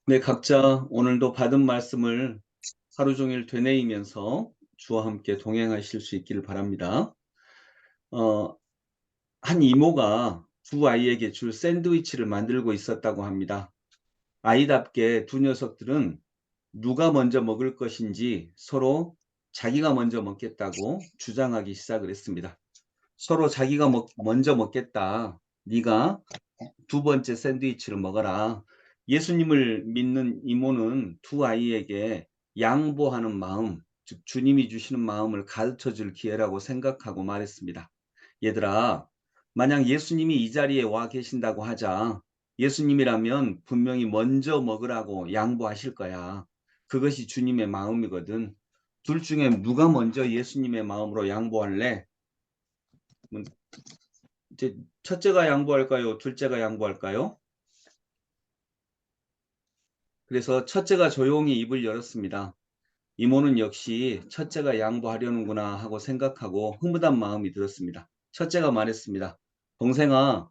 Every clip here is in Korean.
네, 각자 오늘도 받은 말씀을 하루 종일 되뇌이면서 주와 함께 동행하실 수 있기를 바랍니다. 어, 한 이모가 두 아이에게 줄 샌드위치를 만들고 있었다고 합니다. 아이답게 두 녀석들은 누가 먼저 먹을 것인지 서로 자기가 먼저 먹겠다고 주장하기 시작을 했습니다. 서로 자기가 먼저 먹겠다. 네가 두 번째 샌드위치를 먹어라. 예수님을 믿는 이모는 두 아이에게 양보하는 마음, 즉 주님이 주시는 마음을 가르쳐 줄 기회라고 생각하고 말했습니다. 얘들아, 만약 예수님이 이 자리에 와 계신다고 하자. 예수님이라면 분명히 먼저 먹으라고 양보하실 거야. 그것이 주님의 마음이거든. 둘 중에 누가 먼저 예수님의 마음으로 양보할래? 뭐, 이제 첫째가 양보할까요? 둘째가 양보할까요? 그래서 첫째가 조용히 입을 열었습니다. 이모는 역시 첫째가 양보하려는구나 하고 생각하고 흐뭇한 마음이 들었습니다. 첫째가 말했습니다. 동생아,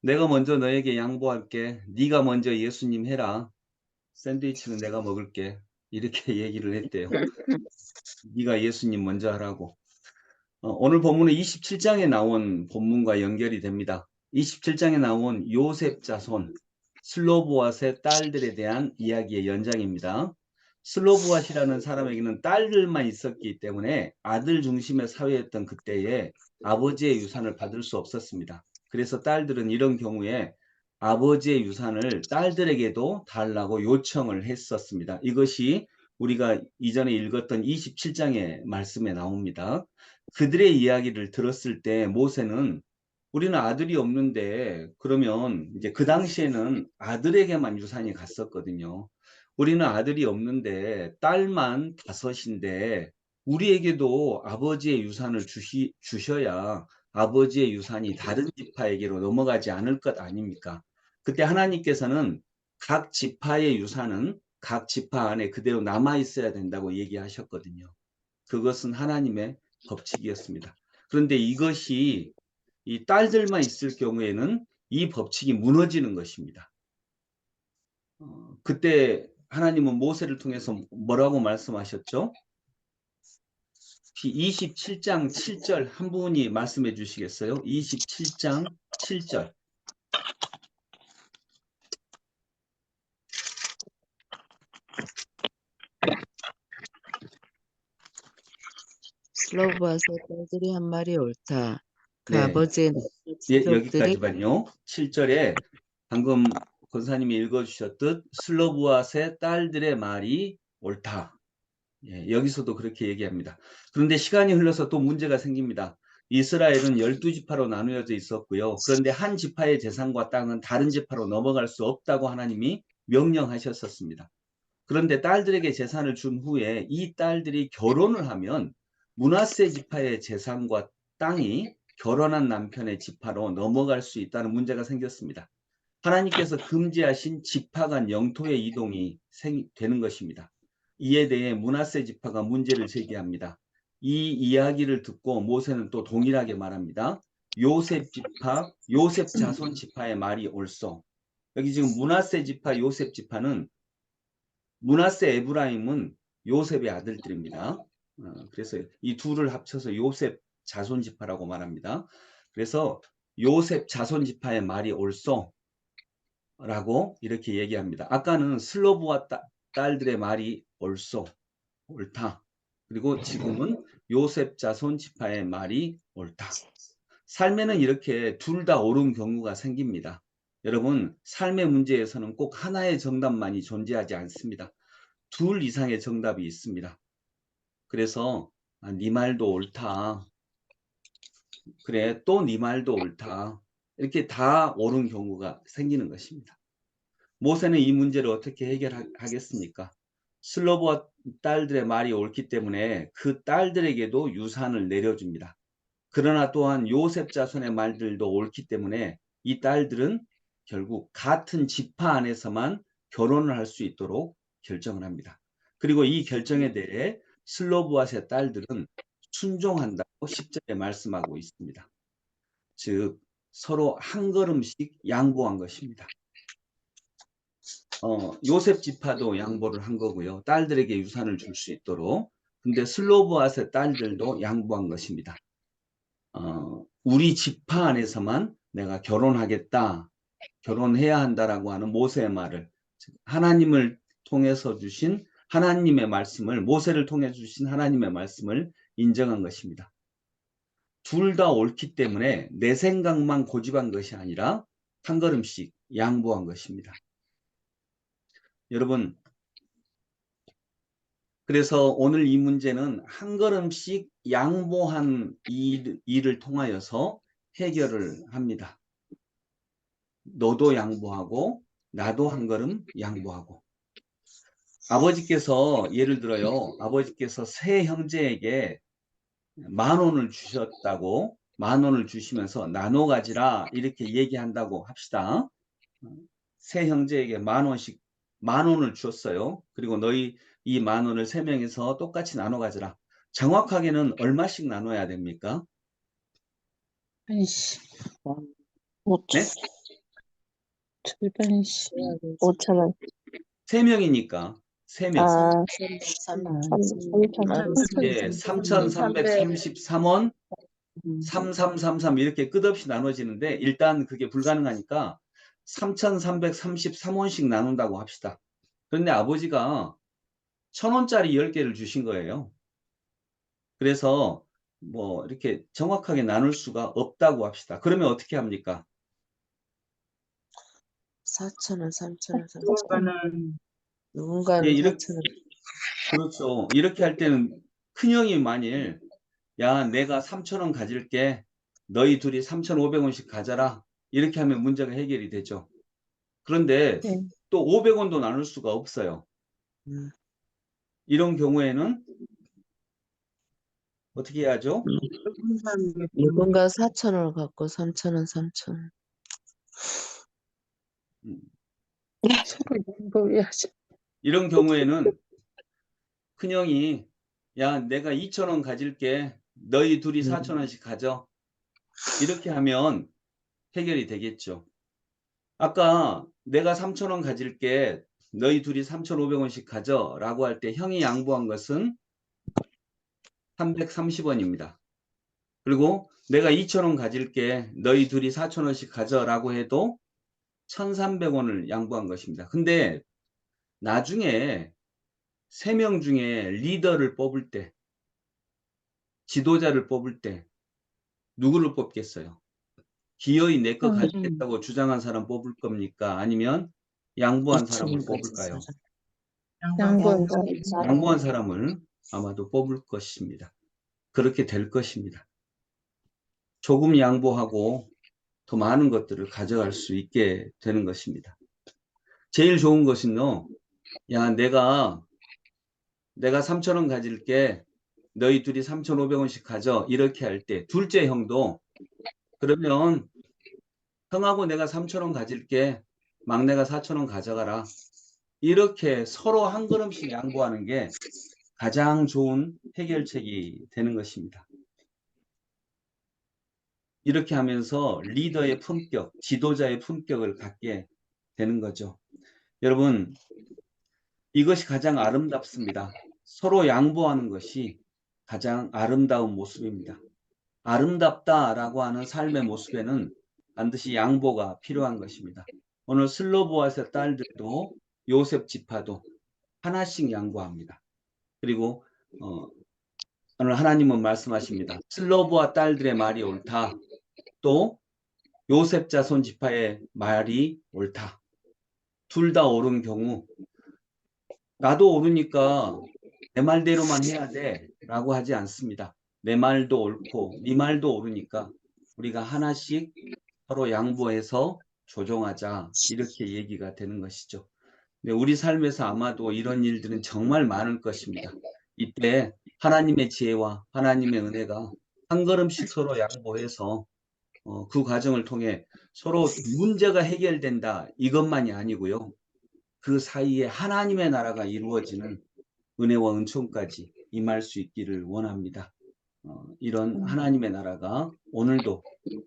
내가 먼저 너에게 양보할게. 네가 먼저 예수님 해라. 샌드위치는 내가 먹을게. 이렇게 얘기를 했대요. 네가 예수님 먼저 하라고. 오늘 본문은 27장에 나온 본문과 연결이 됩니다. 27장에 나온 요셉 자손 슬로보앗의 딸들에 대한 이야기의 연장입니다. 슬로보앗이라는 사람에게는 딸들만 있었기 때문에 아들 중심의 사회였던 그때에 아버지의 유산을 받을 수 없었습니다. 그래서 딸들은 이런 경우에 아버지의 유산을 딸들에게도 달라고 요청을 했었습니다. 이것이 우리가 이전에 읽었던 27장의 말씀에 나옵니다. 그들의 이야기를 들었을 때 모세는 우리는 아들이 없는데 그러면 이제 그 당시에는 아들에게만 유산이 갔었거든요. 우리는 아들이 없는데 딸만 다섯인데 우리에게도 아버지의 유산을 주셔야 아버지의 유산이 다른 지파에게로 넘어가지 않을 것 아닙니까? 그때 하나님께서는 각 지파의 유산은 각 지파 안에 그대로 남아 있어야 된다고 얘기하셨거든요. 그것은 하나님의 법칙이었습니다. 그런데 이것이 이 딸들만 있을 경우에는 이 법칙이 무너지는 것입니다. 그때 하나님은 모세를 통해서 뭐라고 말씀하셨죠? 27장 7절 한 분이 말씀해 주시겠어요? 27장 7절. 슬로브아의 딸들이 한 말이 옳다. 그 네, 아버지의 예, 친족들이 여기까지만요. 7절에 방금 권사님이 읽어주셨듯 슬로브앗의 딸들의 말이 옳다. 예, 여기서도 그렇게 얘기합니다. 그런데 시간이 흘러서 또 문제가 생깁니다. 이스라엘은 12지파로 나누어져 있었고요. 그런데 한 지파의 재산과 땅은 다른 지파로 넘어갈 수 없다고 하나님이 명령하셨었습니다. 그런데 딸들에게 재산을 준 후에 이 딸들이 결혼을 하면 므낫세 지파의 재산과 땅이 결혼한 남편의 지파로 넘어갈 수 있다는 문제가 생겼습니다. 하나님께서 금지하신 지파 간 영토의 이동이 되는 것입니다. 이에 대해 므낫세 지파가 문제를 제기합니다. 이 이야기를 듣고 모세는 또 동일하게 말합니다. 요셉 지파, 요셉 자손 지파의 말이 옳소. 여기 지금 므낫세 지파, 요셉 지파는 므낫세 에브라임은 요셉의 아들들입니다. 그래서 이 둘을 합쳐서 요셉 자손 지파라고 말합니다. 그래서 요셉 자손 지파의 말이 옳소. 라고 이렇게 얘기합니다. 아까는 슬로브와 딸들의 말이 옳소, 옳다. 그리고 지금은 요셉 자손 지파의 말이 옳다. 삶에는 이렇게 둘 다 옳은 경우가 생깁니다. 여러분, 삶의 문제에서는 꼭 하나의 정답만이 존재하지 않습니다. 둘 이상의 정답이 있습니다. 그래서 네 말도 옳다. 그래, 또 네 말도 옳다. 이렇게 다 옳은 경우가 생기는 것입니다. 모세는 이 문제를 어떻게 해결하겠습니까? 슬로브와 딸들의 말이 옳기 때문에 그 딸들에게도 유산을 내려줍니다. 그러나 또한 요셉 자손의 말들도 옳기 때문에 이 딸들은 결국 같은 지파 안에서만 결혼을 할 수 있도록 결정을 합니다. 그리고 이 결정에 대해 슬로브앗의 딸들은 순종한다고 10절에 말씀하고 있습니다. 즉 서로 한 걸음씩 양보한 것입니다. 요셉 지파도 양보를 한 거고요. 딸들에게 유산을 줄 수 있도록. 근데 슬로보앗의 딸들도 양보한 것입니다. 우리 지파 안에서만 내가 결혼하겠다, 결혼해야 한다라고 하는 모세의 말을, 하나님을 통해서 주신 하나님의 말씀을, 모세를 통해 주신 하나님의 말씀을 인정한 것입니다. 둘 다 옳기 때문에 내 생각만 고집한 것이 아니라 한 걸음씩 양보한 것입니다. 여러분, 그래서 오늘 이 문제는 한 걸음씩 양보한 일을 통하여서 해결을 합니다. 너도 양보하고 나도 한 걸음 양보하고. 아버지께서 예를 들어요. 아버지께서 세 형제에게 10,000원을 주셨다고, 10,000원을 주시면서 나눠 가지라 이렇게 얘기한다고 합시다. 세 형제에게 10,000원씩 10,000원을 주었어요. 그리고 너희 이 10,000원을 세 명이서 똑같이 나눠 가지라. 정확하게는 얼마씩 나눠야 됩니까? 한시 네? 7반시 5,000원. 세 명이니까 세 명. 아, 3,000원. 예, 3,333원 3333 이렇게 끝없이 나눠지는데 일단 그게 불가능하니까 3,333원씩 나눈다고 합시다. 그런데 아버지가 1,000원짜리 10개를 주신 거예요. 그래서 뭐 이렇게 정확하게 나눌 수가 없다고 합시다. 그러면 어떻게 합니까? 4,000원, 3,000원, 3,000원. 누군가는 누군가는 예, 이렇게, 4,000원. 그렇죠. 이렇게 할 때는 큰형이 만일 야, 내가 3,000원 가질게. 너희 둘이 3,500원씩 가져라. 이렇게 하면 문제가 해결이 되죠. 그런데 네. 또 500원도 나눌 수가 없어요. 이런 경우에는 어떻게 해야죠? 누군가 4,000원을 갖고 3,000원, 3,000원. 서로 양보해야지. 이런 경우에는 큰형이 야, 내가 2,000원 가질게. 너희 둘이 4,000원씩 가져. 이렇게 하면 해결이 되겠죠. 아까 내가 3,000원 가질게. 너희 둘이 3,500원씩 가져 라고 할 때 형이 양보한 것은 330원입니다. 그리고 내가 2,000원 가질게. 너희 둘이 4,000원씩 가져라고 해도 1,300원을 양보한 것입니다. 근데 나중에 3명 중에 리더를 뽑을 때, 지도자를 뽑을 때 누구를 뽑겠어요? 기어이 내 거 가지겠다고 주장한 사람 뽑을 겁니까? 아니면 양보한 사람을 뽑을까요? 양보한 양보한 사람을 아마도 뽑을 것입니다. 그렇게 될 것입니다. 조금 양보하고 더 많은 것들을 가져갈 수 있게 되는 것입니다. 제일 좋은 것은요. 야, 내가 3,000원 가질게. 너희 둘이 3,500원씩 가져. 이렇게 할 때 둘째 형도 그러면 형하고 내가 3,000원 가질게. 막내가 4,000원 가져가라. 이렇게 서로 한 걸음씩 양보하는 게 가장 좋은 해결책이 되는 것입니다. 이렇게 하면서 리더의 품격, 지도자의 품격을 갖게 되는 거죠. 여러분, 이것이 가장 아름답습니다. 서로 양보하는 것이 가장 아름다운 모습입니다. 아름답다라고 하는 삶의 모습에는 반드시 양보가 필요한 것입니다. 오늘 슬로보아스의 딸들도 요셉 지파도 하나씩 양보합니다. 그리고 오늘 하나님은 말씀하십니다. 슬로보아 딸들의 말이 옳다. 또 요셉 자손 지파의 말이 옳다. 둘 다 옳은 경우 나도 옳으니까 내 말대로만 해야 돼 라고 하지 않습니다. 내 말도 옳고 네 말도 옳으니까 우리가 하나씩 서로 양보해서 조정하자 이렇게 얘기가 되는 것이죠. 네, 우리 삶에서 아마도 이런 일들은 정말 많을 것입니다. 이때 하나님의 지혜와 하나님의 은혜가 한 걸음씩 서로 양보해서 그 과정을 통해 서로 문제가 해결된다 이것만이 아니고요. 그 사이에 하나님의 나라가 이루어지는 은혜와 은총까지 임할 수 있기를 원합니다. 이런 하나님의 나라가 오늘도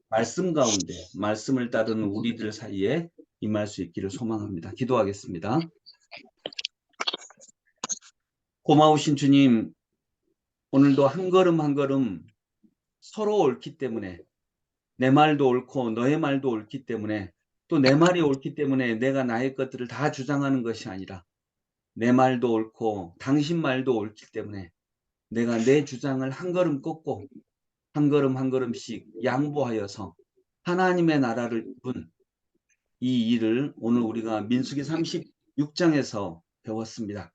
말씀 가운데 말씀을 따르는 우리들 사이에 임할 수 있기를 소망합니다. 기도하겠습니다. 고마우신 주님, 오늘도 한 걸음 한 걸음 서로 옳기 때문에 내 말도 옳고 너의 말도 옳기 때문에 또 내 말이 옳기 때문에 내가 나의 것들을 다 주장하는 것이 아니라 내 말도 옳고 당신 말도 옳기 때문에 내가 내 주장을 한 걸음 꺾고 한 걸음 한 걸음씩 양보하여서 하나님의 나라를 이룬 이 일을 오늘 우리가 민수기 36장에서 배웠습니다.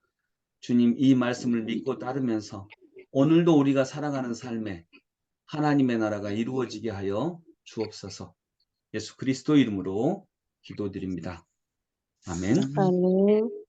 주님, 이 말씀을 믿고 따르면서 오늘도 우리가 살아가는 삶에 하나님의 나라가 이루어지게 하여 주옵소서. 예수 그리스도 이름으로 기도드립니다. 아멘. 아멘.